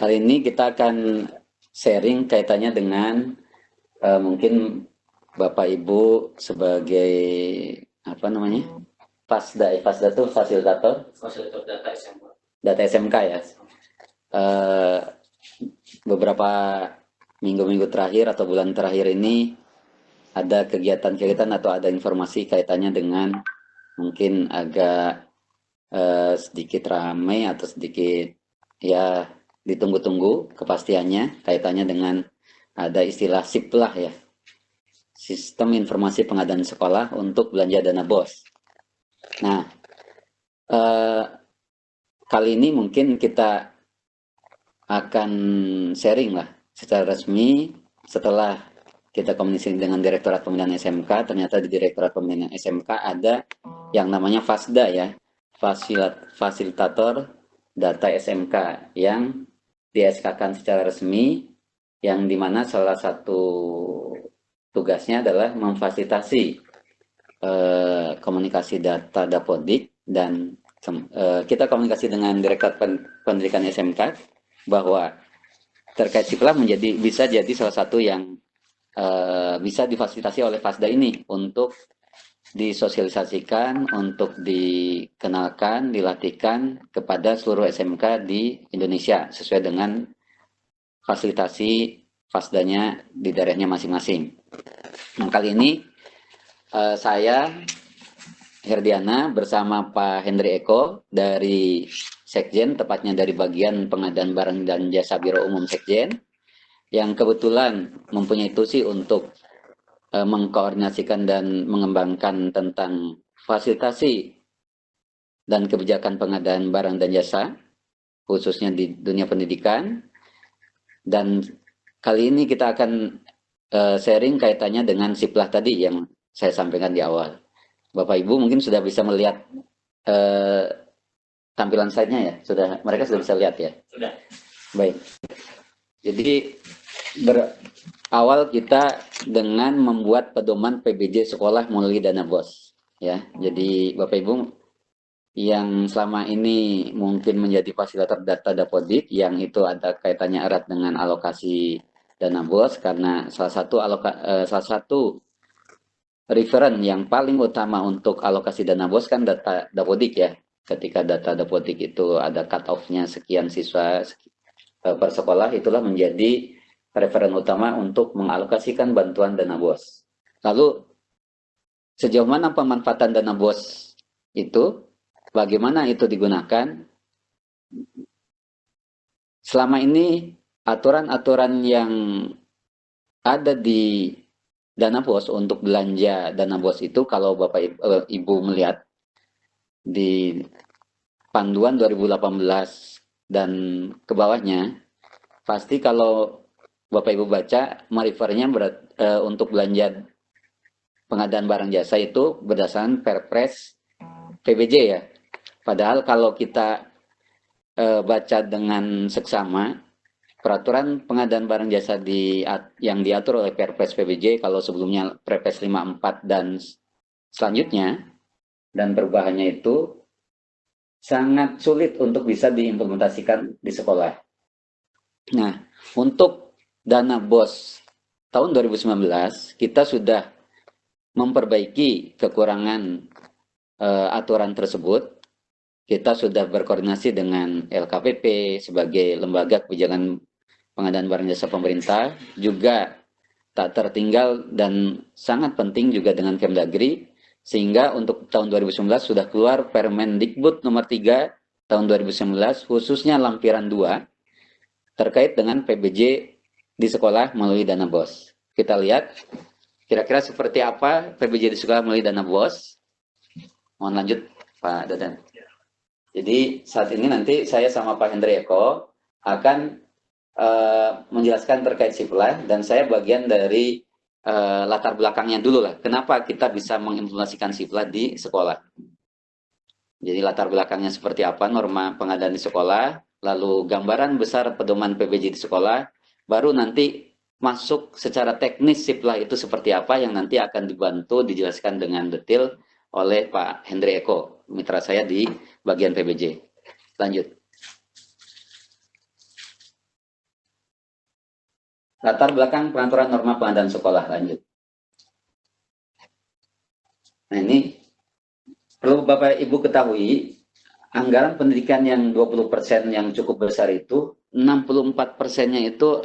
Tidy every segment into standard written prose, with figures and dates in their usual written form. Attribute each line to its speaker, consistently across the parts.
Speaker 1: Kali ini kita akan sharing kaitannya dengan mungkin Bapak Ibu sebagai apa namanya? Fasda itu fasilitator
Speaker 2: Data SMK.
Speaker 1: data SMK ya. Eh, Beberapa minggu-minggu terakhir atau bulan terakhir ini ada kegiatan-kegiatan atau ada informasi kaitannya dengan mungkin agak sedikit ramai atau sedikit ya ditunggu-tunggu kepastiannya kaitannya dengan ada istilah SIP-lah ya, Sistem Informasi Pengadaan Sekolah untuk belanja dana BOS. Nah, eh, kali ini mungkin kita akan sharing lah secara resmi setelah kita komunikasi dengan Direktorat Pembinaan SMK. Ternyata di Direktorat Pembinaan SMK ada yang namanya FASDA ya, Fasilitator Data SMK, yang di SK-kan secara resmi, yang dimana salah satu tugasnya adalah memfasilitasi komunikasi data Dapodik, dan kita komunikasi dengan Direktorat Pendidikan SMK bahwa terkait siplah bisa jadi salah satu yang bisa difasilitasi oleh FASDA ini untuk disosialisasikan, untuk dikenalkan, dilatihkan kepada seluruh SMK di Indonesia sesuai dengan fasilitasi FASDA-nya di daerahnya masing-masing. Nah, kali ini saya Herdiana bersama Pak Hendri Eko dari Sekjen, tepatnya dari bagian pengadaan barang dan jasa Biro Umum Sekjen, yang kebetulan mempunyai tusi untuk mengkoordinasikan dan mengembangkan tentang fasilitasi dan kebijakan pengadaan barang dan jasa, khususnya di dunia pendidikan. Dan kali ini kita akan sharing kaitannya dengan siplah tadi yang saya sampaikan di awal. Bapak Ibu mungkin sudah bisa melihat tampilan slide-nya ya, mereka sudah bisa lihat ya.
Speaker 2: Sudah.
Speaker 1: Baik. Jadi berawal kita dengan membuat pedoman PBJ sekolah melalui dana BOS ya. Jadi Bapak Ibu yang selama ini mungkin menjadi fasilitator data Dapodik, yang itu ada kaitannya erat dengan alokasi dana BOS, karena salah satu referen yang paling utama untuk alokasi dana BOS kan data Dapodik ya. Ketika data Dapodik itu ada cut off-nya sekian siswa per sekolah, itulah menjadi referen utama untuk mengalokasikan bantuan dana BOS. Lalu sejauh mana pemanfaatan dana BOS itu, bagaimana itu digunakan? Selama ini aturan-aturan yang ada di dana BOS untuk belanja dana BOS itu, kalau Bapak Ibu melihat di panduan 2018 dan ke bawahnya, pasti kalau Bapak Ibu baca, merefernya untuk belanja pengadaan barang jasa itu berdasarkan Perpres PBJ ya. Padahal kalau kita baca dengan seksama, peraturan pengadaan barang jasa yang diatur oleh Perpres PBJ, kalau sebelumnya Perpres 54 dan selanjutnya, dan perubahannya itu sangat sulit untuk bisa diimplementasikan di sekolah. Nah, untuk dana BOS tahun 2019, kita sudah memperbaiki kekurangan aturan tersebut. Kita sudah berkoordinasi dengan LKPP sebagai lembaga kebijakan pengadaan barang jasa pemerintah, juga tak tertinggal dan sangat penting juga dengan Kemdagri, sehingga untuk tahun 2019 sudah keluar Permendikbud nomor 3 tahun 2019, khususnya lampiran 2 terkait dengan PBJ di sekolah melalui dana BOS. Kita lihat kira-kira seperti apa PBJ di sekolah melalui dana BOS. Mohon lanjut Pak Dadan. Jadi saat ini nanti saya sama Pak Hendri Eko akan menjelaskan terkait siplah, dan saya bagian dari latar belakangnya dulu lah. Kenapa kita bisa mengimplementasikan siplah di sekolah? Jadi latar belakangnya seperti apa, norma pengadaan di sekolah, lalu gambaran besar pedoman PBJ di sekolah, baru nanti masuk secara teknis siplah itu seperti apa, yang nanti akan dibantu dijelaskan dengan detail oleh Pak Hendri Eko, mitra saya di bagian PBJ. Lanjut. Latar belakang pengaturan norma pengadaan sekolah, lanjut. Nah, ini perlu Bapak Ibu ketahui, anggaran pendidikan yang 20% yang cukup besar itu, 64%-nya itu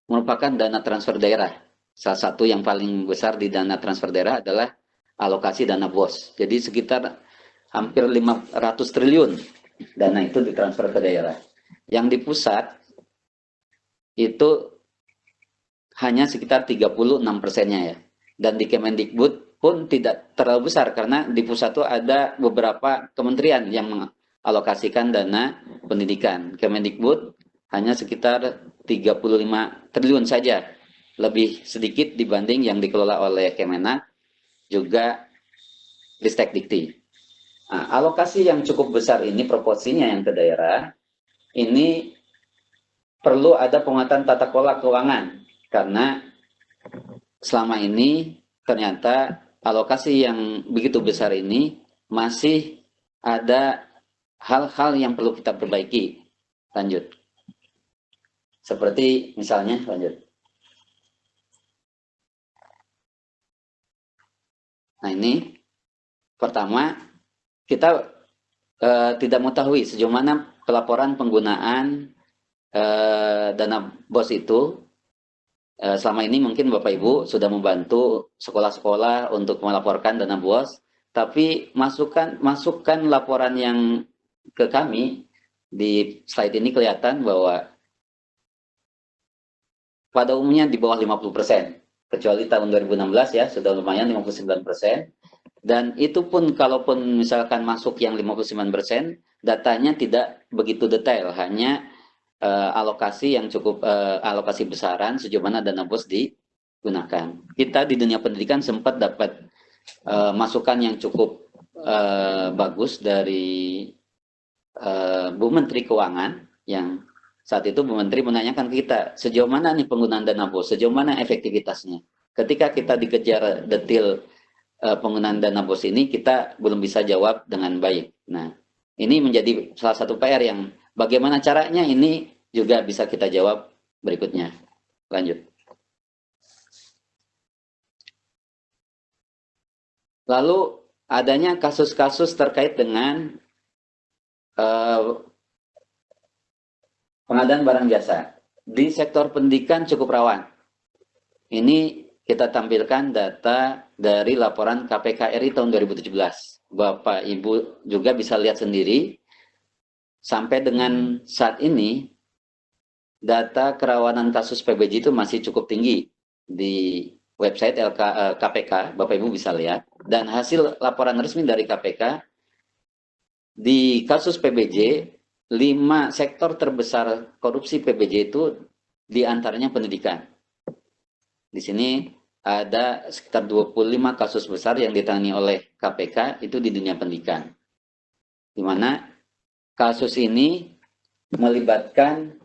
Speaker 1: merupakan dana transfer daerah. Salah satu yang paling besar di dana transfer daerah adalah alokasi dana BOS. Jadi sekitar hampir 500 triliun dana itu ditransfer ke daerah. Yang di pusat itu hanya sekitar 36%-nya ya. Dan di Kemendikbud pun tidak terlalu besar karena di pusat itu ada beberapa kementerian yang mengalokasikan dana pendidikan. Kemendikbud hanya sekitar 35 triliun saja, lebih sedikit dibanding yang dikelola oleh Kemenak juga Ristek Dikti. Nah, alokasi yang cukup besar ini proporsinya yang ke daerah ini perlu ada penguatan tata kelola keuangan karena selama ini ternyata alokasi yang begitu besar ini masih ada hal-hal yang perlu kita perbaiki. Lanjut. Seperti misalnya, lanjut. Nah ini, pertama, kita tidak mengetahui sejauh mana pelaporan penggunaan dana BOS itu. Selama ini mungkin Bapak Ibu sudah membantu sekolah-sekolah untuk melaporkan dana BOS, tapi masukkan laporan yang ke kami. Di slide ini kelihatan bahwa pada umumnya di bawah 50%, kecuali tahun 2016 ya, sudah lumayan 59%. Dan itu pun kalaupun misalkan masuk yang 59%, datanya tidak begitu detail, hanya alokasi yang cukup alokasi besaran sejauh mana dana BOS digunakan. Kita di dunia pendidikan sempat dapat masukan yang cukup bagus dari Bu Menteri Keuangan yang saat itu Bu Menteri menanyakan ke kita, sejauh mana nih penggunaan dana BOS, sejauh mana efektivitasnya. Ketika kita dikejar detail penggunaan dana BOS ini, kita belum bisa jawab dengan baik. Nah, ini menjadi salah satu PR yang bagaimana caranya ini juga bisa kita jawab berikutnya. Lanjut. Lalu adanya kasus-kasus terkait dengan pengadaan barang jasa. Di sektor pendidikan cukup rawan. Ini kita tampilkan data dari laporan KPK RI tahun 2017. Bapak Ibu juga bisa lihat sendiri, sampai dengan saat ini, data kerawanan kasus PBJ itu masih cukup tinggi. Di website KPK, Bapak Ibu bisa lihat. Dan hasil laporan resmi dari KPK, di kasus PBJ, 5 sektor terbesar korupsi PBJ itu diantaranya pendidikan. Di sini ada sekitar 25 kasus besar yang ditangani oleh KPK itu di dunia pendidikan. Di mana kasus ini melibatkan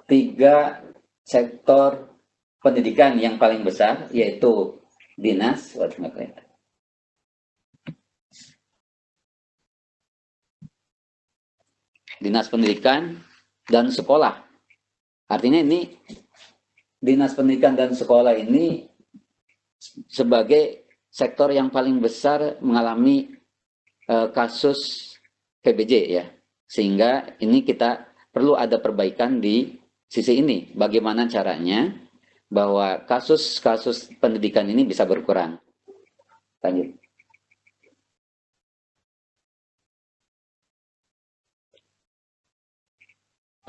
Speaker 1: 3 sektor pendidikan yang paling besar, yaitu dinas, dinas pendidikan dan sekolah. Artinya ini dinas pendidikan dan sekolah ini sebagai sektor yang paling besar mengalami kasus PBJ ya. Sehingga ini kita perlu ada perbaikan di sisi ini. Bagaimana caranya bahwa kasus-kasus pendidikan ini bisa berkurang. Lanjut.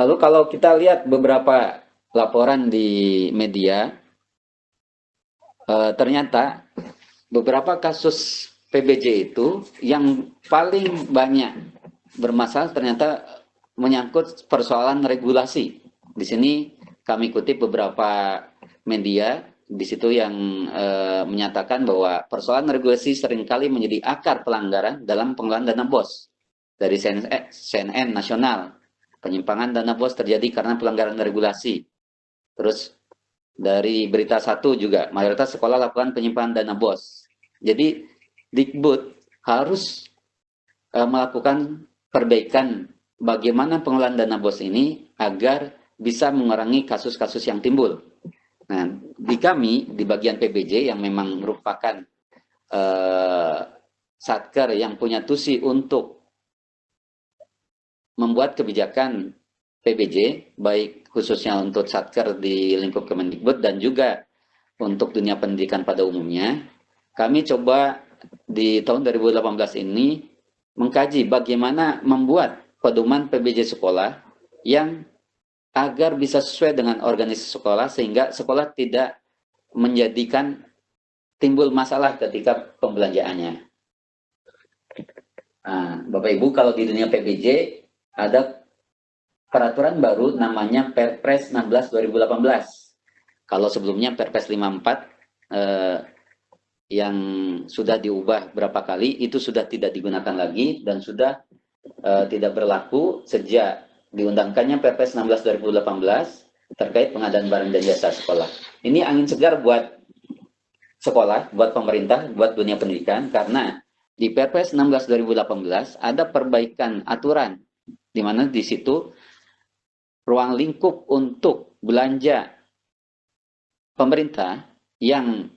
Speaker 1: Lalu kalau kita lihat beberapa laporan di media, ternyata beberapa kasus PBJ itu yang paling banyak bermasalah ternyata menyangkut persoalan regulasi. Di sini kami kutip beberapa media di situ yang menyatakan bahwa persoalan regulasi seringkali menjadi akar pelanggaran dalam pengelolaan dana BOS. Dari CNN Nasional, penyimpangan dana BOS terjadi karena pelanggaran regulasi. Terus dari Berita Satu juga, mayoritas sekolah lakukan penyimpangan dana BOS. Jadi Dikbud harus melakukan perbaikan bagaimana pengelolaan dana BOS ini agar bisa mengurangi kasus-kasus yang timbul. Nah, di kami, di bagian PBJ yang memang merupakan satker yang punya tusi untuk membuat kebijakan PBJ, baik khususnya untuk satker di lingkup Kemendikbud dan juga untuk dunia pendidikan pada umumnya, kami coba di tahun 2018 ini mengkaji bagaimana membuat pedoman PBJ sekolah yang agar bisa sesuai dengan organisasi sekolah sehingga sekolah tidak menjadikan timbul masalah ketika pembelanjaannya. Nah, Bapak Ibu, kalau di dunia PBJ ada peraturan baru namanya Perpres 16 2018. Kalau sebelumnya Perpres 54 yang sudah diubah berapa kali itu sudah tidak digunakan lagi dan sudah tidak berlaku sejak diundangkannya Perpres 16 2018 terkait pengadaan barang dan jasa sekolah. Ini angin segar buat sekolah, buat pemerintah, buat dunia pendidikan karena di Perpres 16 2018 ada perbaikan aturan di mana di situ ruang lingkup untuk belanja pemerintah yang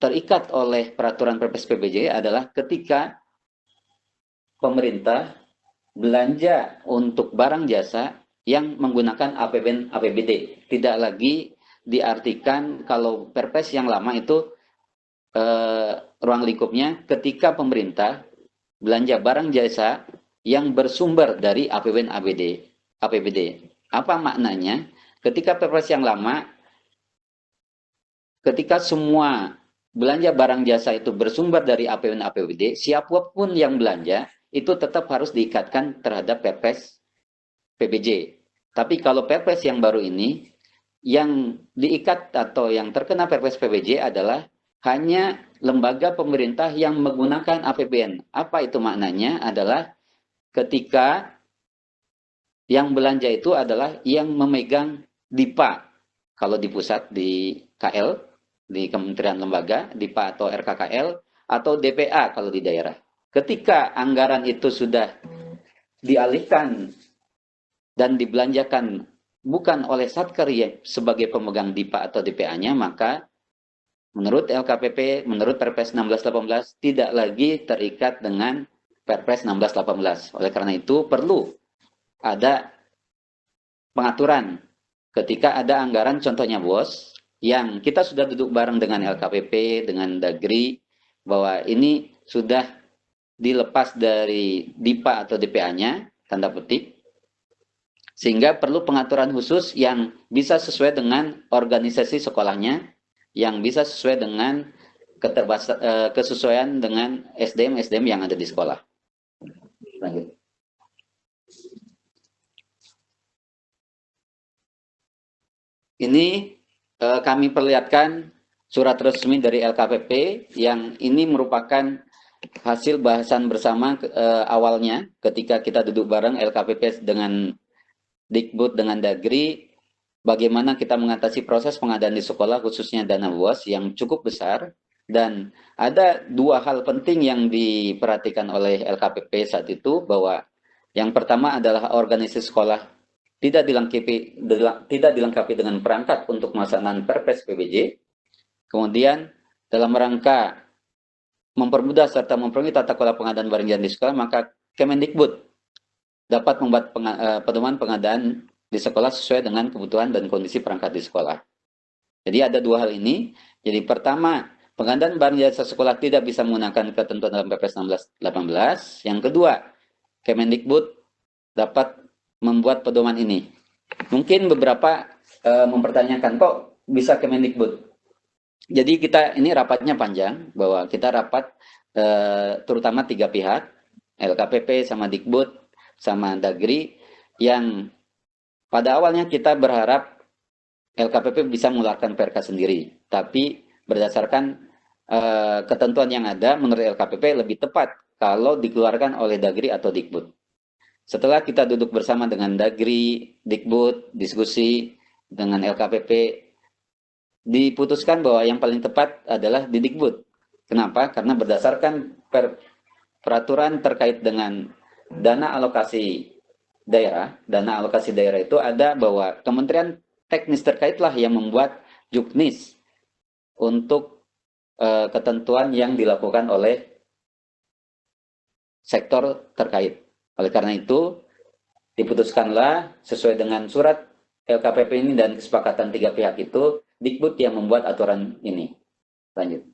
Speaker 1: terikat oleh peraturan Perpres PBJ adalah ketika pemerintah belanja untuk barang jasa yang menggunakan APBN APBD. Tidak lagi diartikan kalau Perpres yang lama itu ruang lingkupnya ketika pemerintah belanja barang jasa yang bersumber dari APBN APBD. Apa maknanya? Ketika Perpres yang lama, ketika semua belanja barang jasa itu bersumber dari APBN APBD, siapapun yang belanja itu tetap harus diikatkan terhadap Perpres PBJ. Tapi kalau Perpres yang baru ini, yang diikat atau yang terkena Perpres PBJ adalah hanya lembaga pemerintah yang menggunakan APBN. Apa itu maknanya? Adalah ketika yang belanja itu adalah yang memegang DIPA. Kalau di pusat, di KL, di Kementerian Lembaga, DIPA atau RKKL, atau DPA kalau di daerah. Ketika anggaran itu sudah dialihkan dan dibelanjakan bukan oleh Satker sebagai pemegang DIPA atau DPA-nya, maka menurut LKPP, menurut Perpres 1618 tidak lagi terikat dengan Perpres 1618. Oleh karena itu perlu ada pengaturan ketika ada anggaran, contohnya bos, yang kita sudah duduk bareng dengan LKPP, dengan Dagri, bahwa ini sudah dilepas dari DIPA atau DPA-nya, tanda petik, sehingga perlu pengaturan khusus yang bisa sesuai dengan organisasi sekolahnya, yang bisa sesuai dengan kesesuaian dengan SDM yang ada di sekolah. Lanjut. Ini kami perlihatkan surat resmi dari LKPP yang ini merupakan hasil bahasan bersama awalnya ketika kita duduk bareng LKPP dengan Dikbud dengan Dagri, bagaimana kita mengatasi proses pengadaan di sekolah khususnya dana BOS yang cukup besar, dan ada dua hal penting yang diperhatikan oleh LKPP saat itu, bahwa yang pertama adalah organisasi sekolah tidak dilengkapi dengan perangkat untuk melaksanakan Perpres PBJ. Kemudian dalam rangka mempermudah serta memperbaiki tata kelola pengadaan barang jasa di sekolah, maka Kemendikbud dapat membuat pedoman pengadaan di sekolah sesuai dengan kebutuhan dan kondisi perangkat di sekolah. Jadi ada dua hal ini. Jadi pertama, pengadaan barang jasa sekolah tidak bisa menggunakan ketentuan dalam Perpres 1618. Yang kedua, Kemendikbud dapat membuat pedoman ini. Mungkin beberapa mempertanyakan, kok bisa Kemendikbud? Jadi kita ini rapatnya panjang, bahwa kita rapat terutama tiga pihak, LKPP sama Dikbud sama Dagri, yang pada awalnya kita berharap LKPP bisa mengeluarkan PRK sendiri, tapi berdasarkan ketentuan yang ada, menurut LKPP lebih tepat kalau dikeluarkan oleh Dagri atau Dikbud. Setelah kita duduk bersama dengan Dagri, Dikbud, diskusi dengan LKPP, diputuskan bahwa yang paling tepat adalah di Dikbud. Kenapa? Karena berdasarkan peraturan terkait dengan dana alokasi daerah, dana alokasi daerah itu ada bahwa kementerian teknis terkaitlah yang membuat juknis untuk ketentuan yang dilakukan oleh sektor terkait. Oleh karena itu, diputuskanlah sesuai dengan surat LKPP ini dan kesepakatan tiga pihak itu, Dikbud yang membuat aturan ini. Lanjut.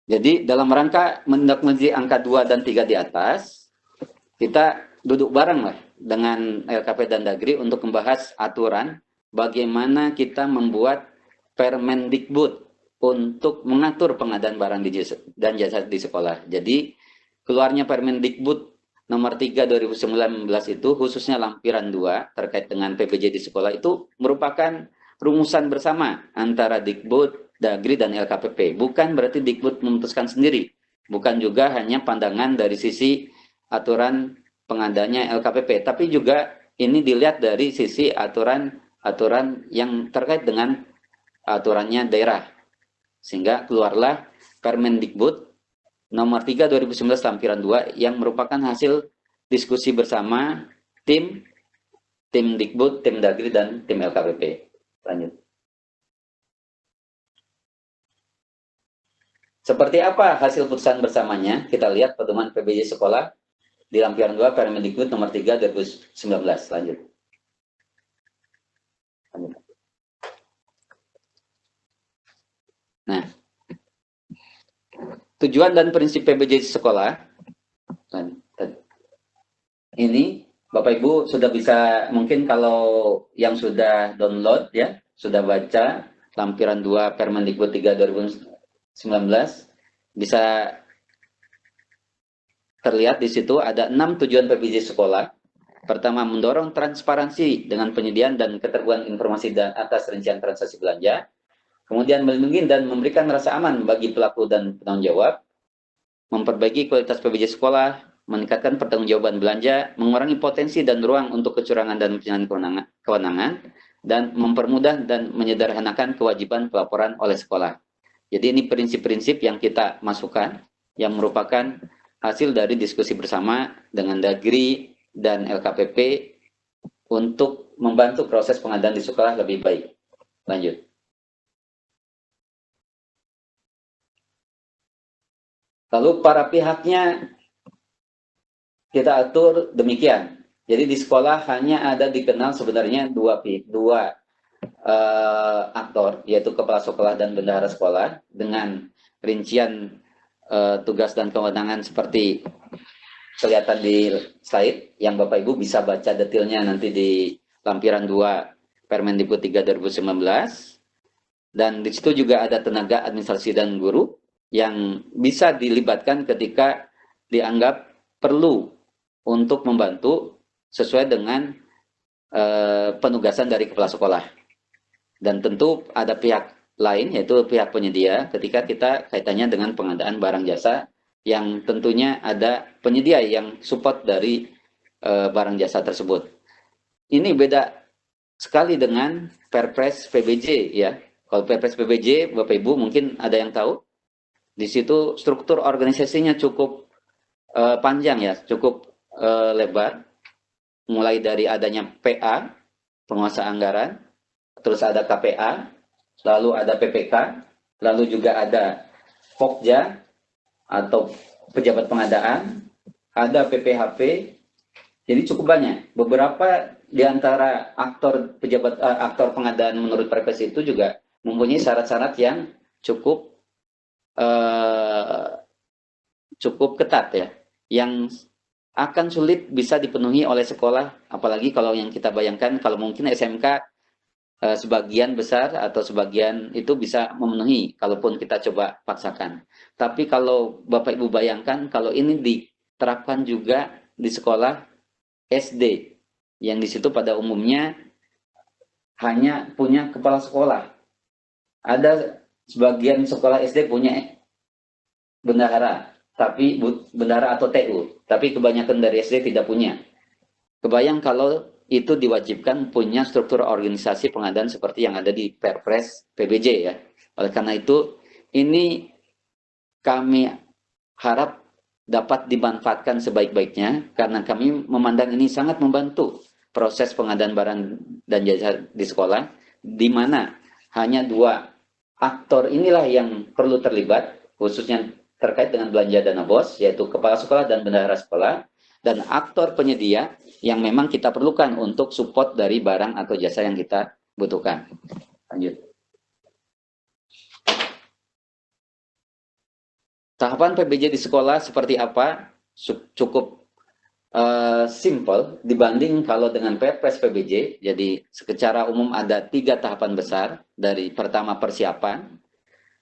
Speaker 1: Jadi dalam rangka menindaklanjuti angka 2 dan 3 di atas, kita duduk bareng lah dengan LKP dan Dagri untuk membahas aturan bagaimana kita membuat Permendikbud untuk mengatur pengadaan barang dan jasa di sekolah. Jadi keluarnya Permendikbud nomor 3 2019 itu khususnya lampiran 2 terkait dengan PBJ di sekolah itu merupakan rumusan bersama antara Dikbud, Dagri, dan LKPP. Bukan berarti Dikbud memutuskan sendiri. Bukan juga hanya pandangan dari sisi aturan pengadanya LKPP, tapi juga ini dilihat dari sisi aturan yang terkait dengan aturannya daerah. Sehingga keluarlah Permendikbud nomor 3 2019 lampiran 2 yang merupakan hasil diskusi bersama tim Dikbud, tim Dagri, dan tim LKPP. Lanjut. Seperti apa hasil putusan bersamanya? Kita lihat pedoman PBJ sekolah di lampiran 2 Permendikbud nomor 3 2019. Lanjut. Nah, tujuan dan prinsip PBJ sekolah. Ini Bapak Ibu sudah bisa, mungkin kalau yang sudah download ya, sudah baca lampiran 2 Permendikbud 3 2019, bisa terlihat di situ ada 6 tujuan PBJ sekolah. Pertama, mendorong transparansi dengan penyediaan dan keterbukaan informasi dan atas rincian transaksi belanja. Kemudian melindungi dan memberikan rasa aman bagi pelaku dan penanggung jawab. Memperbaiki kualitas PBJ sekolah, meningkatkan pertanggungjawaban belanja, mengurangi potensi dan ruang untuk kecurangan dan penyalahgunaan kewenangan, dan mempermudah dan menyederhanakan kewajiban pelaporan oleh sekolah. Jadi ini prinsip-prinsip yang kita masukkan, yang merupakan hasil dari diskusi bersama dengan Dagri dan LKPP untuk membantu proses pengadaan di sekolah lebih baik. Lanjut. Lalu para pihaknya kita atur demikian. Jadi di sekolah hanya ada dikenal sebenarnya dua aktor, yaitu kepala sekolah dan bendahara sekolah, dengan rincian tugas dan kewenangan seperti kelihatan di slide, yang Bapak Ibu bisa baca detailnya nanti di lampiran 2 Permendikbud 3 2019. Dan di situ juga ada tenaga administrasi dan guru yang bisa dilibatkan ketika dianggap perlu untuk membantu sesuai dengan penugasan dari kepala sekolah. Dan tentu ada pihak lain, yaitu pihak penyedia, ketika kita kaitannya dengan pengadaan barang jasa yang tentunya ada penyedia yang support dari barang jasa tersebut. Ini beda sekali dengan Perpres PBJ ya. Kalau Perpres PBJ, Bapak Ibu mungkin ada yang tahu, di situ struktur organisasinya cukup panjang ya, cukup lebar, mulai dari adanya PA, penguasa anggaran, terus ada KPA, lalu ada PPK, lalu juga ada Pokja atau pejabat pengadaan, ada PPHP, jadi cukup banyak. Beberapa di antara aktor pengadaan menurut Perpres itu juga mempunyai syarat-syarat yang cukup ketat ya, yang akan sulit bisa dipenuhi oleh sekolah, apalagi kalau yang kita bayangkan kalau mungkin SMK sebagian besar atau sebagian itu bisa memenuhi kalaupun kita coba paksakan. Tapi kalau Bapak Ibu bayangkan kalau ini diterapkan juga di sekolah SD, yang di situ pada umumnya hanya punya kepala sekolah. Ada sebagian sekolah SD punya bendahara, tapi bendahara atau TU, tapi kebanyakan dari SD tidak punya. Kebayang kalau itu diwajibkan punya struktur organisasi pengadaan seperti yang ada di Perpres PBJ ya. Oleh karena itu, ini kami harap dapat dimanfaatkan sebaik-baiknya karena kami memandang ini sangat membantu proses pengadaan barang dan jasa di sekolah, di mana hanya dua aktor inilah yang perlu terlibat, khususnya terkait dengan belanja dana BOS, yaitu kepala sekolah dan bendahara sekolah, dan aktor penyedia yang memang kita perlukan untuk support dari barang atau jasa yang kita butuhkan. Lanjut. Tahapan PBJ di sekolah seperti apa? Cukup simple dibanding kalau dengan Perpres PBJ. Jadi secara umum ada 3 tahapan besar. Dari pertama persiapan.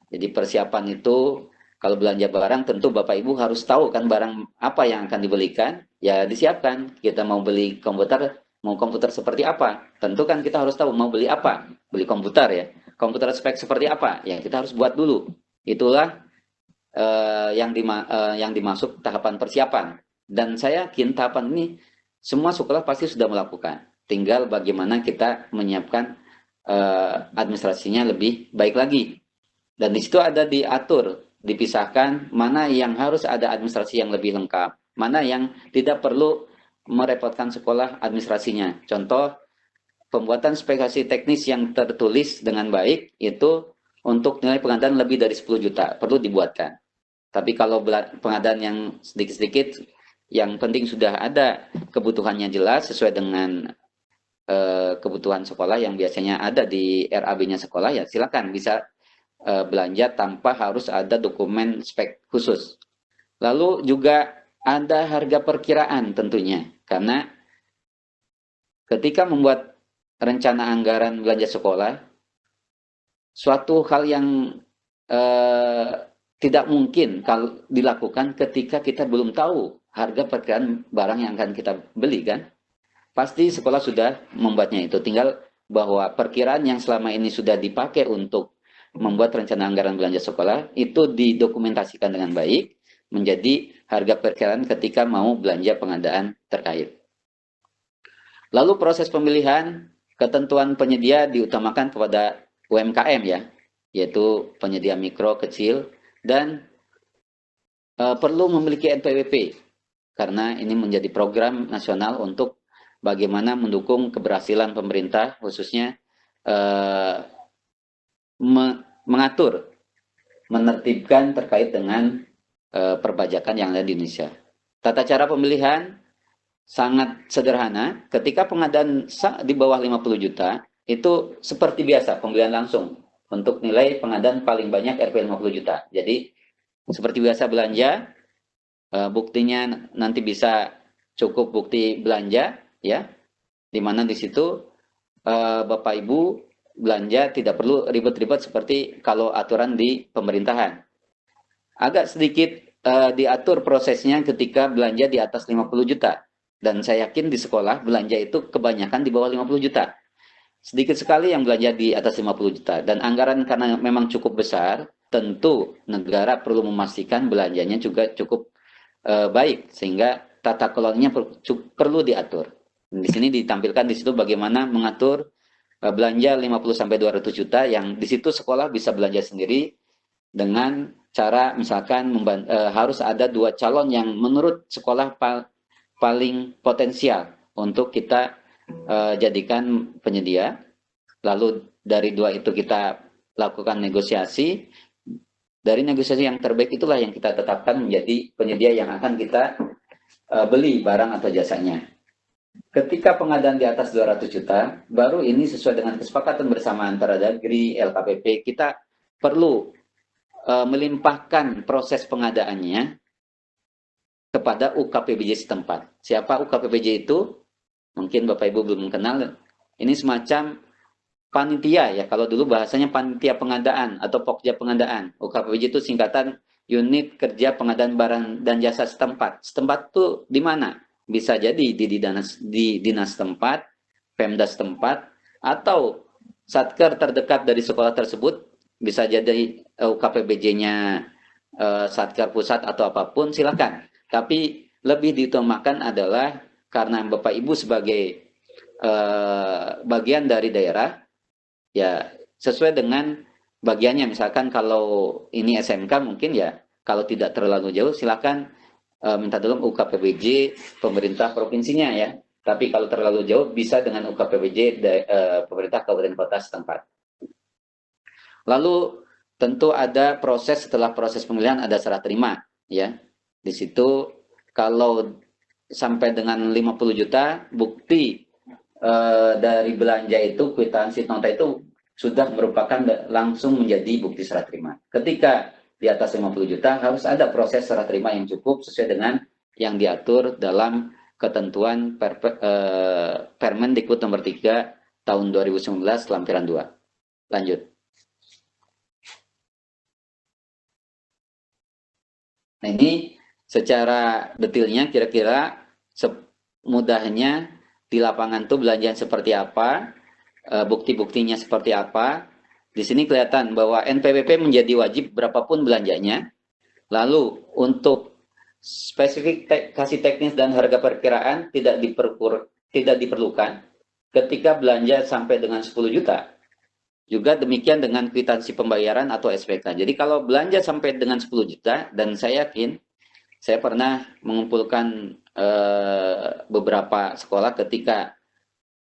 Speaker 1: Jadi persiapan itu kalau belanja barang tentu Bapak Ibu harus tahu kan barang apa yang akan dibelikan. Ya disiapkan. Kita mau beli komputer, mau komputer seperti apa? Tentu kan kita harus tahu mau beli apa. Beli komputer ya. Komputer spek seperti apa? Ya kita harus buat dulu. Itulah yang dimasuk tahapan persiapan. Dan saya yakin tahapan ini semua sekolah pasti sudah melakukan. Tinggal bagaimana kita menyiapkan administrasinya lebih baik lagi. Dan di situ ada diatur, dipisahkan mana yang harus ada administrasi yang lebih lengkap, mana yang tidak perlu merepotkan sekolah administrasinya. Contoh, pembuatan spesifikasi teknis yang tertulis dengan baik itu untuk nilai pengadaan lebih dari 10 juta perlu dibuatkan. Tapi kalau pengadaan yang sedikit-sedikit, yang penting sudah ada kebutuhannya jelas sesuai dengan kebutuhan sekolah yang biasanya ada di RAB-nya sekolah, ya silakan bisa belanja tanpa harus ada dokumen spek khusus. Lalu juga ada harga perkiraan tentunya, karena ketika membuat rencana anggaran belanja sekolah, suatu hal yang tidak mungkin kalau dilakukan ketika kita belum tahu harga perkiraan barang yang akan kita beli kan. Pasti sekolah sudah membuatnya itu. Tinggal bahwa perkiraan yang selama ini sudah dipakai untuk membuat rencana anggaran belanja sekolah itu didokumentasikan dengan baik menjadi harga perkiraan ketika mau belanja pengadaan terkait. Lalu proses pemilihan, ketentuan penyedia diutamakan kepada UMKM ya, yaitu penyedia mikro, kecil, dan perlu memiliki NPWP karena ini menjadi program nasional untuk bagaimana mendukung keberhasilan pemerintah khususnya mengatur, menertibkan terkait dengan perpajakan yang ada di Indonesia. Tata cara pemilihan sangat sederhana. Ketika pengadaan di bawah 50 juta itu seperti biasa pembelian langsung untuk nilai pengadaan paling banyak Rp 50 juta. Jadi seperti biasa belanja, buktinya nanti bisa cukup bukti belanja ya, dimana di situ Bapak Ibu belanja tidak perlu ribet-ribet seperti kalau aturan di pemerintahan. Agak sedikit diatur prosesnya ketika belanja di atas 50 juta. Dan saya yakin di sekolah belanja itu kebanyakan di bawah 50 juta. Sedikit sekali yang belanja di atas 50 juta. Dan anggaran karena memang cukup besar, tentu negara perlu memastikan belanjanya juga cukup baik. Sehingga tata kelolanya perlu diatur. Di sini ditampilkan di situ bagaimana mengatur belanja 50-200 juta yang di situ sekolah bisa belanja sendiri dengan cara misalkan harus ada 2 calon yang menurut sekolah paling potensial untuk kita jadikan penyedia. Lalu dari 2 itu kita lakukan negosiasi. Dari negosiasi yang terbaik itulah yang kita tetapkan menjadi penyedia yang akan kita beli barang atau jasanya. Ketika pengadaan di atas 200 juta, baru ini sesuai dengan kesepakatan bersama antara Dagri, LKPP, kita perlu melimpahkan proses pengadaannya kepada UKPBJ setempat. Siapa UKPBJ itu? Mungkin Bapak Ibu belum kenal. Ini semacam panitia ya. Kalau dulu bahasanya panitia pengadaan atau pokja pengadaan. UKPBJ itu singkatan Unit Kerja Pengadaan Barang dan Jasa Setempat. Setempat itu di mana? Bisa jadi di dinas setempat, Pemda setempat, atau satker terdekat dari sekolah tersebut. Bisa jadi UKPBJ-nya satker pusat atau apapun, silakan. Tapi lebih diutamakan adalah karena Bapak Ibu sebagai bagian dari daerah, ya sesuai dengan bagiannya. Misalkan kalau ini SMK mungkin ya Kalau tidak terlalu jauh, silakan minta tolong UKPBJ pemerintah provinsinya ya. Tapi kalau terlalu jauh, bisa dengan UKPBJ pemerintah kabupaten kota setempat. Lalu tentu ada proses, setelah proses pemilihan ada serah terima ya. Di situ kalau sampai dengan 50 juta, bukti dari belanja itu, kwitansi nota itu sudah merupakan langsung menjadi bukti serah terima. Ketika di atas 50 juta harus ada proses serah terima yang cukup sesuai dengan yang diatur dalam ketentuan Permendikbud nomor 3 tahun 2019 lampiran 2. Lanjut. Nah, ini secara detailnya kira-kira mudahnya di lapangan tuh belanjaan seperti apa, bukti-buktinya seperti apa. Di sini kelihatan bahwa NPWP menjadi wajib berapapun belanjanya. Lalu untuk spesifikasi teknis dan harga perkiraan tidak diperlukan ketika belanja sampai dengan 10 juta. Juga demikian dengan kwitansi pembayaran atau SPK. Jadi kalau belanja sampai dengan 10 juta, dan saya yakin, saya pernah mengumpulkan beberapa sekolah ketika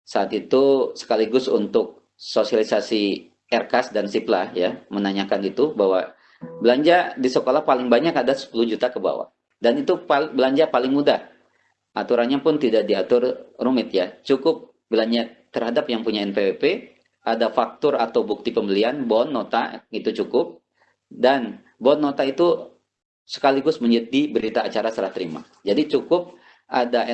Speaker 1: saat itu sekaligus untuk sosialisasi RKAS dan Siplah ya, menanyakan itu bahwa belanja di sekolah paling banyak ada 10 juta ke bawah. Dan itu belanja paling mudah. Aturannya pun tidak diatur rumit ya. Cukup belanja terhadap yang punya NPWP, ada faktur atau bukti pembelian, bon, nota, itu cukup. Dan bon, nota itu sekaligus menjadi berita acara serah terima. Jadi cukup ada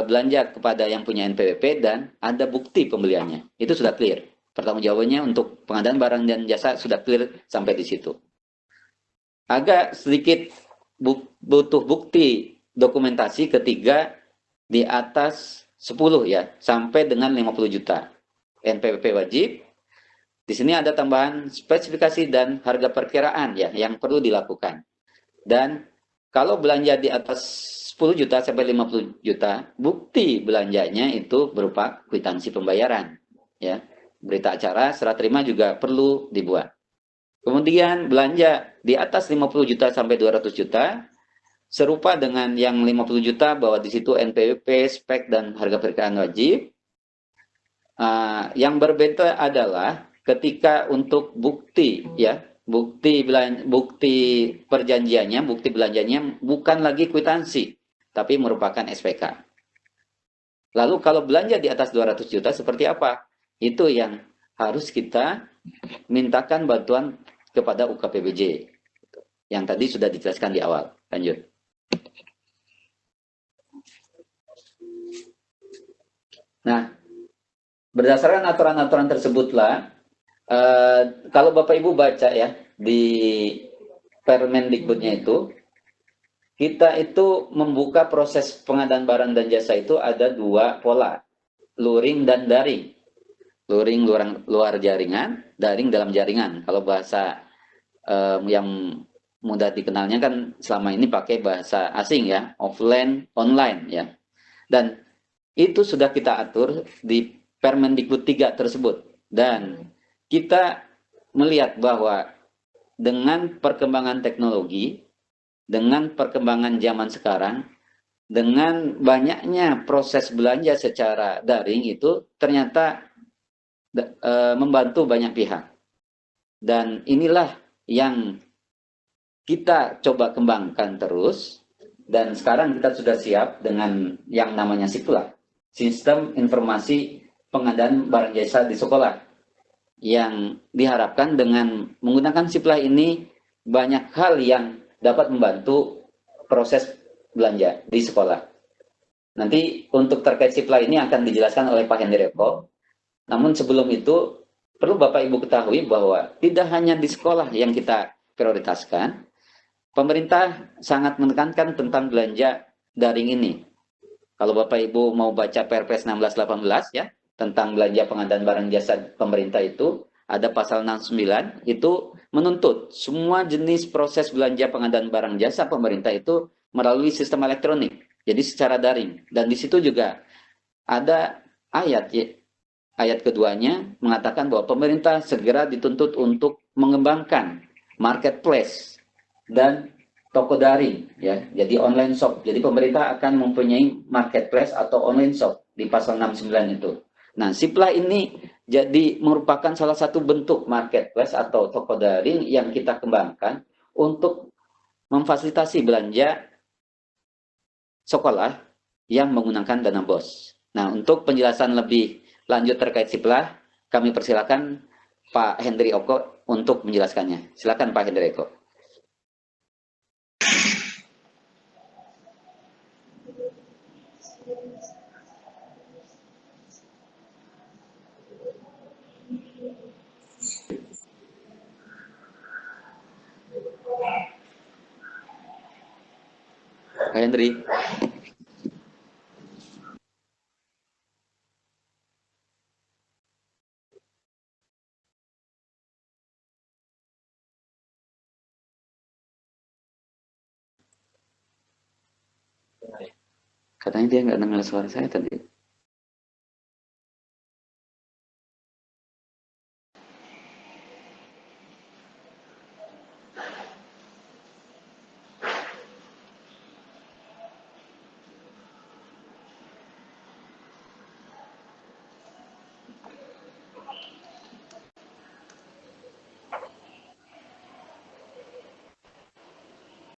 Speaker 1: belanja kepada yang punya NPWP dan ada bukti pembeliannya. Itu sudah clear. Pertanggungjawabannya untuk pengadaan barang dan jasa sudah clear sampai di situ. Agak sedikit butuh bukti dokumentasi ketika di atas 10 ya, sampai dengan 50 juta. NPWP wajib. Di sini ada tambahan spesifikasi dan harga perkiraan ya yang perlu dilakukan. Dan kalau belanja di atas 10 juta sampai 50 juta, bukti belanjanya itu berupa kwitansi pembayaran ya. Berita acara serah terima juga perlu dibuat. Kemudian belanja di atas 50 juta sampai 200 juta serupa dengan yang 50 juta bahwa di situ NPWP, spek dan harga perkiraan wajib. Yang berbeda adalah ketika untuk bukti ya, bukti perjanjiannya, bukti belanjanya bukan lagi kwitansi, tapi merupakan SPK. Lalu kalau belanja di atas 200 juta seperti apa? Itu yang harus kita mintakan bantuan kepada UKPBJ. Yang tadi sudah dijelaskan di awal. Lanjut. Nah, berdasarkan aturan-aturan tersebutlah, kalau Bapak Ibu baca ya di Permendikbudnya itu, kita itu membuka proses pengadaan barang dan jasa itu ada dua pola, luring dan daring. Luring luar jaringan, daring dalam jaringan. Kalau bahasa yang mudah dikenalnya kan selama ini pakai bahasa asing ya, offline, online ya. Dan itu sudah kita atur di Permendikbud 3 tersebut. Dan kita melihat bahwa dengan perkembangan teknologi, dengan perkembangan zaman sekarang, dengan banyaknya proses belanja secara daring itu ternyata membantu banyak pihak. Dan inilah yang kita coba kembangkan terus. Dan sekarang kita sudah siap dengan yang namanya SIPLA, Sistem Informasi Pengadaan Barang Jasa di Sekolah, yang diharapkan dengan menggunakan SIPLA ini banyak hal yang dapat membantu proses belanja di sekolah. Nanti untuk terkait SIPLA ini akan dijelaskan oleh Pak Hendreko. Namun sebelum itu perlu Bapak Ibu ketahui bahwa tidak hanya di sekolah yang kita prioritaskan, pemerintah sangat menekankan tentang belanja daring ini. Kalau Bapak Ibu mau baca Perpres 1618 ya, tentang belanja pengadaan barang jasa pemerintah itu, ada pasal 69, itu menuntut semua jenis proses belanja pengadaan barang jasa pemerintah itu melalui sistem elektronik, jadi secara daring. Dan di situ juga ada ayat keduanya mengatakan bahwa pemerintah segera dituntut untuk mengembangkan marketplace dan toko daring ya. Jadi online shop. Jadi pemerintah akan mempunyai marketplace atau online shop di pasal 69 itu. Nah, Sipla ini jadi merupakan salah satu bentuk marketplace atau toko daring yang kita kembangkan untuk memfasilitasi belanja sekolah yang menggunakan dana BOS. Nah, untuk penjelasan lebih lanjut terkait Sipla, kami persilakan Pak Hendri Oko untuk menjelaskannya. Silakan Pak Hendri Oko. Pak Hendri. Katanya dia nggak dengar suara saya tadi.